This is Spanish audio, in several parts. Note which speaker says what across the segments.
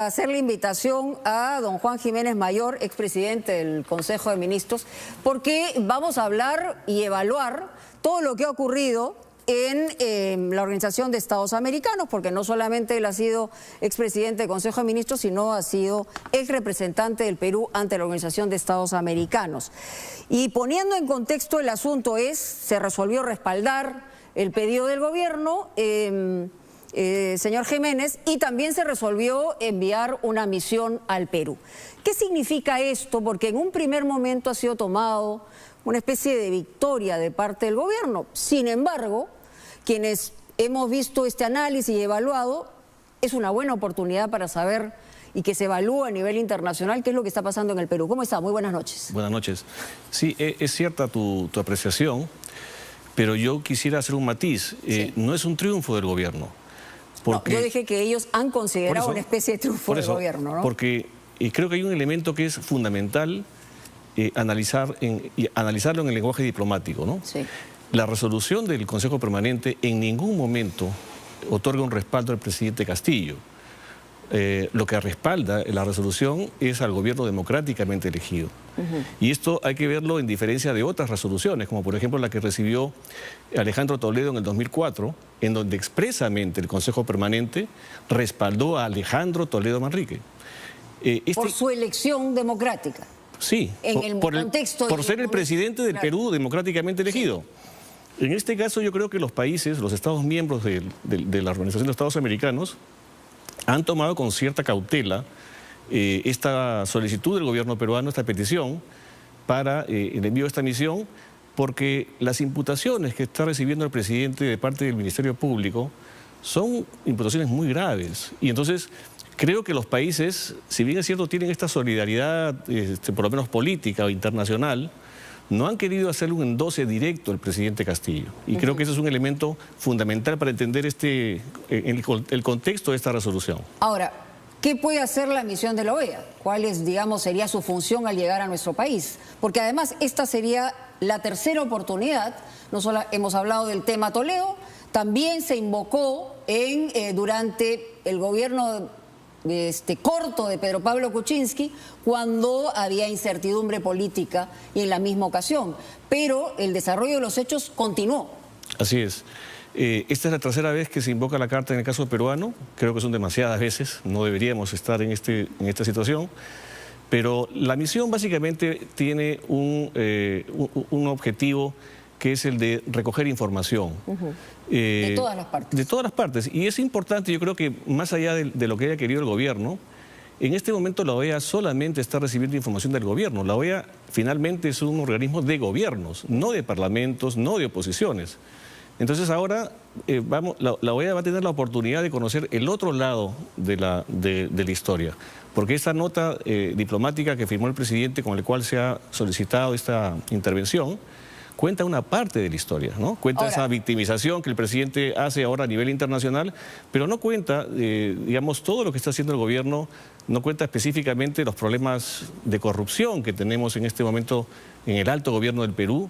Speaker 1: Hacer la invitación a don Juan Jiménez Mayor, expresidente del Consejo de Ministros, porque vamos a hablar y evaluar todo lo que ha ocurrido en la Organización de Estados Americanos, porque no solamente él ha sido expresidente del Consejo de Ministros, sino ha sido ex representante del Perú ante la Organización de Estados Americanos. Y poniendo en contexto el asunto se resolvió respaldar el pedido del gobierno, señor Jiménez, y también se resolvió enviar una misión al Perú. ¿Qué significa esto? Porque en un primer momento ha sido tomado una especie de victoria de parte del gobierno. Sin embargo, quienes hemos visto este análisis y evaluado, es una buena oportunidad para saber y que se evalúe a nivel internacional qué es lo que está pasando en el Perú. ¿Cómo está? Muy buenas noches.
Speaker 2: Buenas noches. Sí, es cierta tu apreciación, pero yo quisiera hacer un matiz.
Speaker 1: Sí.
Speaker 2: No es un triunfo del gobierno. Porque,
Speaker 1: no, yo dije que ellos han considerado una especie de triunfo del gobierno, ¿no?
Speaker 2: Porque creo que hay un elemento que es fundamental analizarlo en el lenguaje diplomático, ¿no?
Speaker 1: Sí.
Speaker 2: La resolución del Consejo Permanente en ningún momento otorga un respaldo al presidente Castillo. Lo que respalda la resolución es al gobierno democráticamente elegido. Y esto hay que verlo en diferencia de otras resoluciones, como por ejemplo la que recibió Alejandro Toledo en el 2004, en donde expresamente el Consejo Permanente respaldó a Alejandro Toledo Manrique.
Speaker 1: Por su elección democrática.
Speaker 2: Sí, por ser el presidente del Perú democráticamente elegido. Sí. En este caso yo creo que los países, los Estados miembros de la Organización de Estados Americanos, han tomado con cierta cautela esta solicitud del gobierno peruano, esta petición para el envío de esta misión, porque las imputaciones que está recibiendo el presidente de parte del Ministerio Público son imputaciones muy graves. Y entonces creo que los países, si bien es cierto, tienen esta solidaridad, por lo menos política o internacional, no han querido hacerle un endose directo al presidente Castillo. Y creo que ese es un elemento fundamental para entender el contexto de esta resolución.
Speaker 1: Ahora, ¿qué puede hacer la misión de la OEA? ¿Cuál es, digamos, sería su función al llegar a nuestro país? Porque además esta sería la tercera oportunidad. No solo hemos hablado del tema Toledo, también se invocó durante el gobierno corto de Pedro Pablo Kuczynski, cuando había incertidumbre política y en la misma ocasión. Pero el desarrollo de los hechos continuó.
Speaker 2: Así es. Esta es la tercera vez que se invoca la carta en el caso peruano. Creo que son demasiadas veces, no deberíamos estar en esta situación. Pero la misión básicamente tiene un objetivo que es el de recoger información.
Speaker 1: De todas las partes.
Speaker 2: De todas las partes. Y es importante, yo creo que más allá de lo que haya querido el gobierno, en este momento la OEA solamente está recibiendo información del gobierno. La OEA finalmente es un organismo de gobiernos, no de parlamentos, no de oposiciones. Entonces ahora la OEA va a tener la oportunidad de conocer el otro lado de la historia. Porque esta nota diplomática que firmó el presidente, con el cual se ha solicitado esta intervención, cuenta una parte de la historia, ¿no? Cuenta esa victimización que el presidente hace ahora a nivel internacional, pero no cuenta, digamos, todo lo que está haciendo el gobierno, no cuenta específicamente los problemas de corrupción que tenemos en este momento en el alto gobierno del Perú,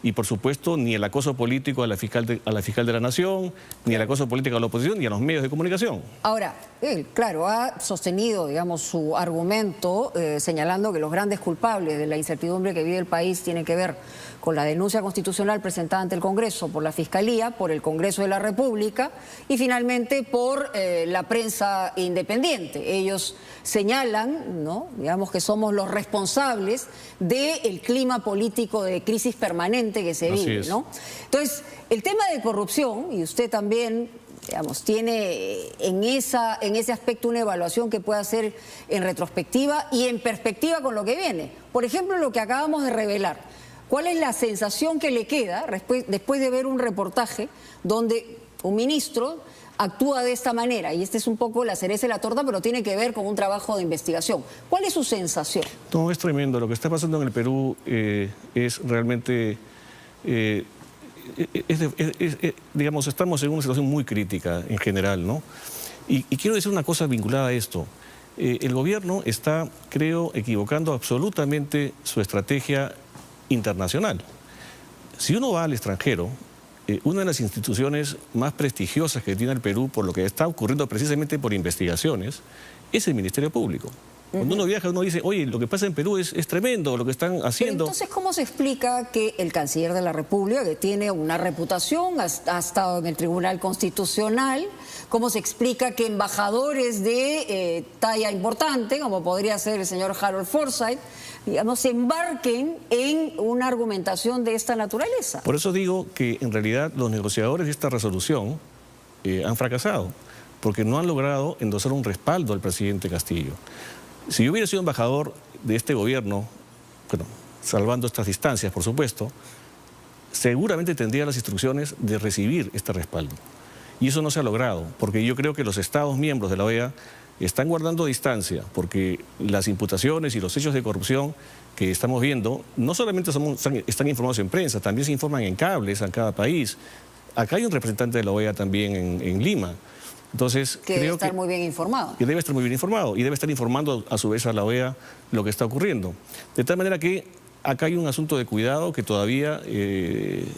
Speaker 2: y por supuesto ni el acoso político a la fiscal de la Nación, ni el acoso político a la oposición, ni a los medios de comunicación.
Speaker 1: Ahora, él, claro, ha sostenido, digamos, su argumento señalando que los grandes culpables de la incertidumbre que vive el país tienen que ver con la denuncia constitucional presentada ante el Congreso por la Fiscalía, por el Congreso de la República y finalmente por la prensa independiente. Ellos señalan, ¿no?, digamos, que somos los responsables del clima político de crisis permanente que se vive, ¿no? Entonces, el tema de corrupción, y usted también, digamos, tiene en ese aspecto una evaluación que puede hacer en retrospectiva y en perspectiva con lo que viene. Por ejemplo, lo que acabamos de revelar. ¿Cuál es la sensación que le queda después de ver un reportaje donde un ministro actúa de esta manera? Y esta es un poco la cereza de la torta, pero tiene que ver con un trabajo de investigación. ¿Cuál es su sensación?
Speaker 2: No, es tremendo. Lo que está pasando en el Perú es realmente... digamos, estamos en una situación muy crítica en general, ¿no? Y quiero decir una cosa vinculada a esto. El gobierno está, creo, equivocando absolutamente su estrategia internacional. Si uno va al extranjero, una de las instituciones más prestigiosas que tiene el Perú por lo que está ocurriendo precisamente por investigaciones es el Ministerio Público. Cuando uno viaja, uno dice, oye, lo que pasa en Perú es tremendo, lo que están haciendo.
Speaker 1: Pero entonces, ¿cómo se explica que el canciller de la República, que tiene una reputación, ha estado en el Tribunal Constitucional, cómo se explica que embajadores de talla importante, como podría ser el señor Harold Forsyth, digamos, se embarquen en una argumentación de esta naturaleza?
Speaker 2: Por eso digo que en realidad los negociadores de esta resolución han fracasado, porque no han logrado endosar un respaldo al presidente Castillo. Si yo hubiera sido embajador de este gobierno, bueno, salvando estas distancias, por supuesto, seguramente tendría las instrucciones de recibir este respaldo. Y eso no se ha logrado, porque yo creo que los Estados miembros de la OEA están guardando distancia, porque las imputaciones y los hechos de corrupción que estamos viendo, no solamente están informados en prensa, también se informan en cables en cada país. Acá hay un representante de la OEA también en Lima. Entonces,
Speaker 1: que debe estar muy bien informado.
Speaker 2: Que debe estar muy bien informado y debe estar informando a su vez a la OEA lo que está ocurriendo. De tal manera que acá hay un asunto de cuidado que todavía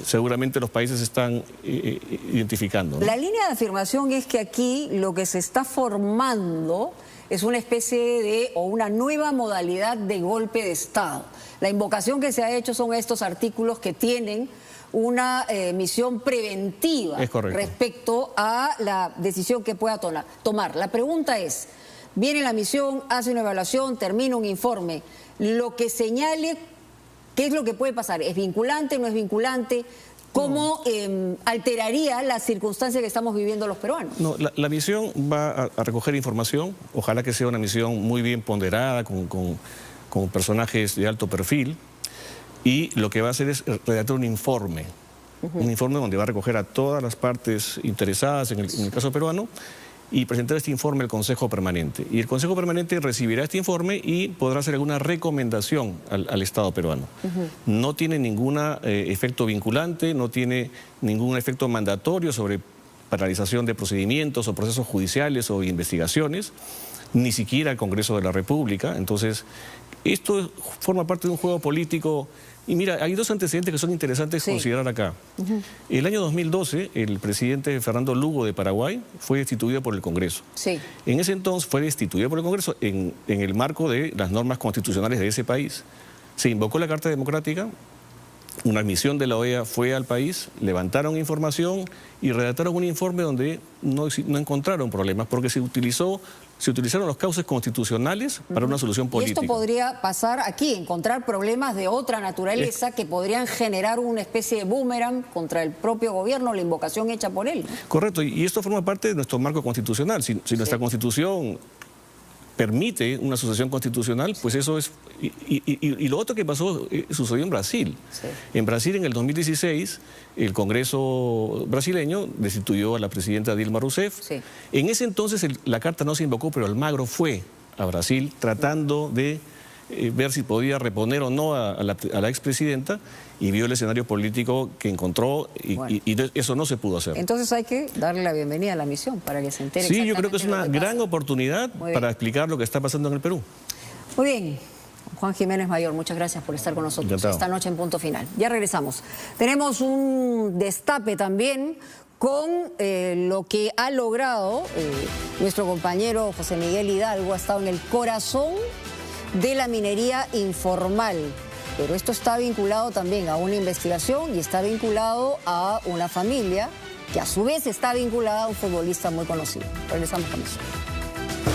Speaker 2: seguramente los países están identificando, ¿no?
Speaker 1: La línea de afirmación es que aquí lo que se está formando es una especie de, o una nueva modalidad de golpe de Estado. La invocación que se ha hecho son estos artículos que tienen una misión preventiva respecto a la decisión que pueda tomar. La pregunta es, viene la misión, hace una evaluación, termina un informe, lo que señale, ¿qué es lo que puede pasar? ¿Es vinculante, no es vinculante? ¿Cómo alteraría las circunstancias que estamos viviendo los peruanos?
Speaker 2: No, la misión va a recoger información, ojalá que sea una misión muy bien ponderada, con personajes de alto perfil, y lo que va a hacer es redactar un informe donde va a recoger a todas las partes interesadas en el caso peruano y presentar este informe al Consejo Permanente. Y el Consejo Permanente recibirá este informe y podrá hacer alguna recomendación al Estado peruano. No tiene ningún efecto vinculante, no tiene ningún efecto mandatorio sobre paralización de procedimientos o procesos judiciales o investigaciones, ni siquiera el Congreso de la República. Entonces, esto forma parte de un juego político. Y mira, hay dos antecedentes que son interesantes considerar acá. El año 2012, el presidente Fernando Lugo de Paraguay fue destituido por el Congreso. En ese entonces fue destituido por el Congreso en el marco de las normas constitucionales de ese país. Se invocó la Carta Democrática, una misión de la OEA fue al país, levantaron información y redactaron un informe donde no encontraron problemas porque se utilizaron los cauces constitucionales para una solución política.
Speaker 1: Y esto podría pasar aquí, encontrar problemas de otra naturaleza que podrían generar una especie de boomerang contra el propio gobierno, la invocación hecha por él, ¿no?
Speaker 2: Correcto, y esto forma parte de nuestro marco constitucional. Si nuestra Constitución permite una sucesión constitucional, pues eso es... Y lo otro que pasó sucedió en Brasil. En Brasil, en el 2016, el Congreso brasileño destituyó a la presidenta Dilma Rousseff. En ese entonces la carta no se invocó, pero Almagro fue a Brasil tratando de ver si podía reponer o no a la expresidenta, y vio el escenario político que encontró y eso no se pudo hacer.
Speaker 1: Entonces hay que darle la bienvenida a la misión para que se entere.
Speaker 2: Sí, yo creo que es una gran oportunidad para explicar lo que está pasando en el Perú.
Speaker 1: Muy bien. Juan Jiménez Mayor, muchas gracias por estar con nosotros esta noche en Punto Final. Ya regresamos. Tenemos un destape también con lo que ha logrado nuestro compañero José Miguel Hidalgo. Ha estado en el corazón de la minería informal. Pero esto está vinculado también a una investigación y está vinculado a una familia que a su vez está vinculada a un futbolista muy conocido. Regresamos con eso.